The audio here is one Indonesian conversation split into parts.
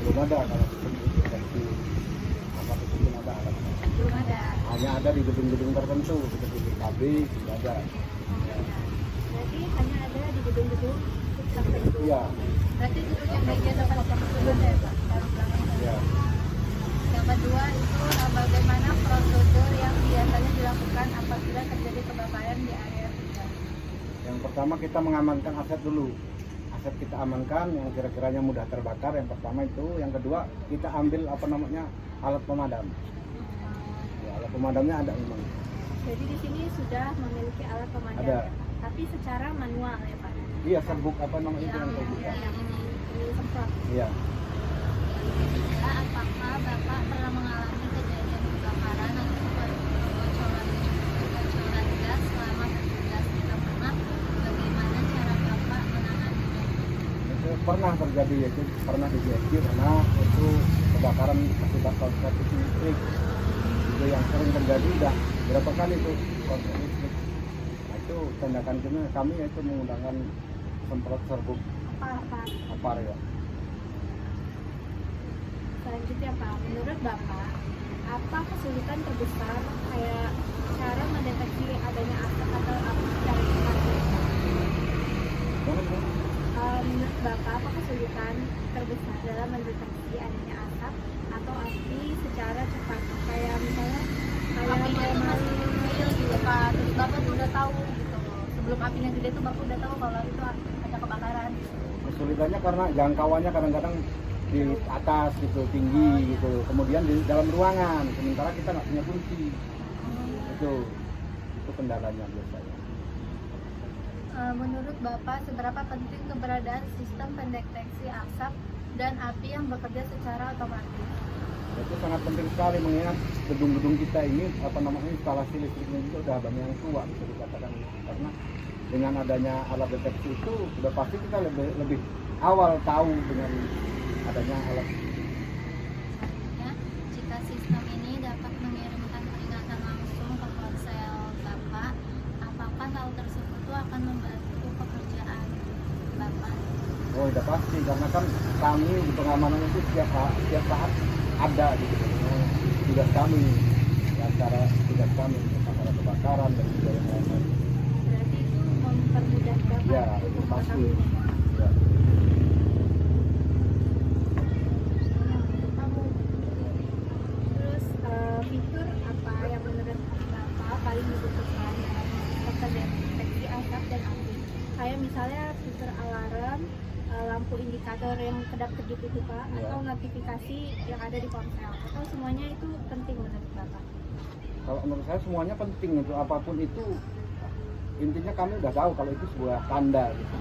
belum ada kalau sistem deteksi apa itu belum ada. Belum ada. Hanya ada di gedung-gedung tertentu seperti di pabrik tidak ada. Ya. Berarti hanya ada di gedung-gedung tertentu. Iya. Berarti itu yang bagian tempat pembuatan ya Pak? Iya. Yang kedua itu bagaimana prosedur yang biasanya dilakukan apabila terjadi kebakaran di area gudang? Yang pertama kita mengamankan aset dulu. Aset kita amankan yang kira-kiranya mudah terbakar. Yang pertama itu. Yang kedua kita ambil alat pemadam. Ya, alat pemadamnya ada memang. Jadi di sini sudah memiliki alat pemadam Ada. ya Pak? Tapi secara manual ya Pak? Iya, serbuk apa namanya itu yang terbuka. Yang ini semprot. Iya. Apakah Bapak pernah mengalami kejadian kebakaran atau kebocoran gas selama bertugas di Kemenang? Bagaimana cara Bapak menanganinya? Itu pernah terjadi, yaitu pernah di GSG karena itu kebakaran akibat korsleting listrik. Itu yang sering terjadi udah berapa kali itu korsleting listrik. Nah, itu tindakan kami yaitu menggunakan semprot serbuk apar ya. Selanjutnya Pak, menurut Bapak, apa kesulitan terbesar kayak cara mendeteksi adanya asap atau api secara cepat? Menurut Bapak, apa kesulitan terbesar dalam mendeteksi adanya asap atau api secara cepat? Kayak misalnya apinya itu masih kecil gitu Pak, terus Bapak tuh udah tahu gitu. Sebelum apinya gede tuh Bapak udah tahu kalau itu ada kebakaran. Kesulitannya karena jangkauannya kadang-kadang di atas gitu, tinggi gitu, kemudian di dalam ruangan, sementara kita nggak punya kunci. Itu kendalanya biasanya. Menurut Bapak, seberapa penting keberadaan sistem pendeteksi asap dan api yang bekerja secara otomatis? Itu sangat penting sekali mengingat gedung-gedung kita ini instalasi listriknya juga udah banyak yang tua bisa dikatakan, karena dengan adanya alat deteksi itu sudah pasti kita lebih awal tahu dengan adanya alat. Selanjutnya, jika sistem ini dapat mengirimkan peringatan langsung ke ponsel Bapak, apakah hal tersebut akan membantu pekerjaan Bapak? Oh, udah pasti karena kan kami di pengamanan itu setiap saat ada gitu. Tugas kami, antara tugas kami antara kebakaran dan juga yang lain-lain. Berarti itu mempermudah Bapak Ya, untuk pasti. mengetahuinya. Ya. Terus fitur apa yang menurut Bapak paling dibutuhkan dalam mendeteksi asap dan api? Kayak misalnya fitur alarm, lampu indikator yang kedap-kedip itu Pak, Ya. atau notifikasi yang ada di ponsel, atau semuanya itu penting menurut Bapak? Kalau menurut saya semuanya penting itu, apapun itu intinya kami udah tahu kalau itu sebuah tanda gitu.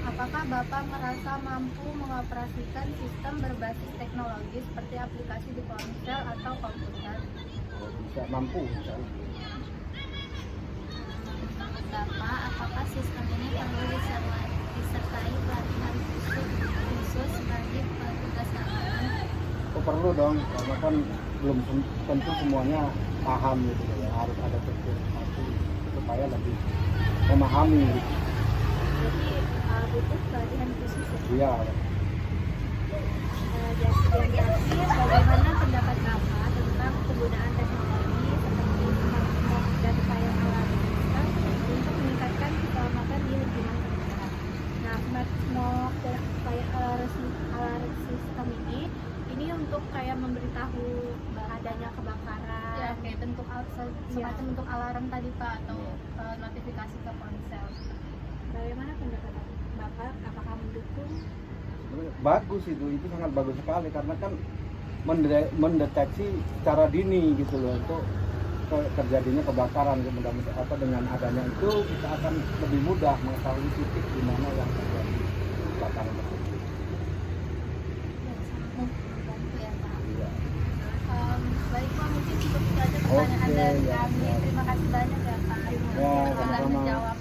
Apakah Bapak merasa mampu mengoperasikan sistem berbasis teknologi seperti aplikasi di ponsel atau komputer? Kalau bisa mampu misalnya. Menurut Bapak, apakah sistem ini perlu disertai pelatihan khusus bagi petugas keamanan? Oh, perlu dong, karena kan belum tentu semuanya paham gitu ya, harus ada sertifikasi supaya lebih memahami gitu. Jadi butuh pelatihan khusus ya? Iya. Dan terakhir, bagaimana pendapat Bapak tentang penggunaan teknologi seperti smartphone dan fire alarm system untuk meningkatkan keselamatan di lingkungan kerja? Nah, smart smoke dan fire alarm system ini untuk kayak memberitahu adanya kebakaran. Ya, kayak bentuk semacam bentuk alarm tadi Pak, atau notifikasi ke ponsel. Bagaimana pendapat Bapak? Apakah mendukung? Bagus itu sangat bagus sekali karena kan mendeteksi secara dini gitu loh untuk terjadinya kebakaran. Dengan adanya itu kita akan lebih mudah mengetahui titik di mana yang terjadi kebakaran tersebut. Ya, sangat membantu ya Pak. Iya. Baik Pak, mungkin cukup itu aja pertanyaan dari kami. Terima kasih banyak ya Pak. Ya, Sudah sama-sama. menjawab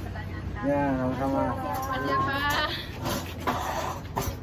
pertanyaan kami. Ya, sama-sama. Terima kasih ya Pak.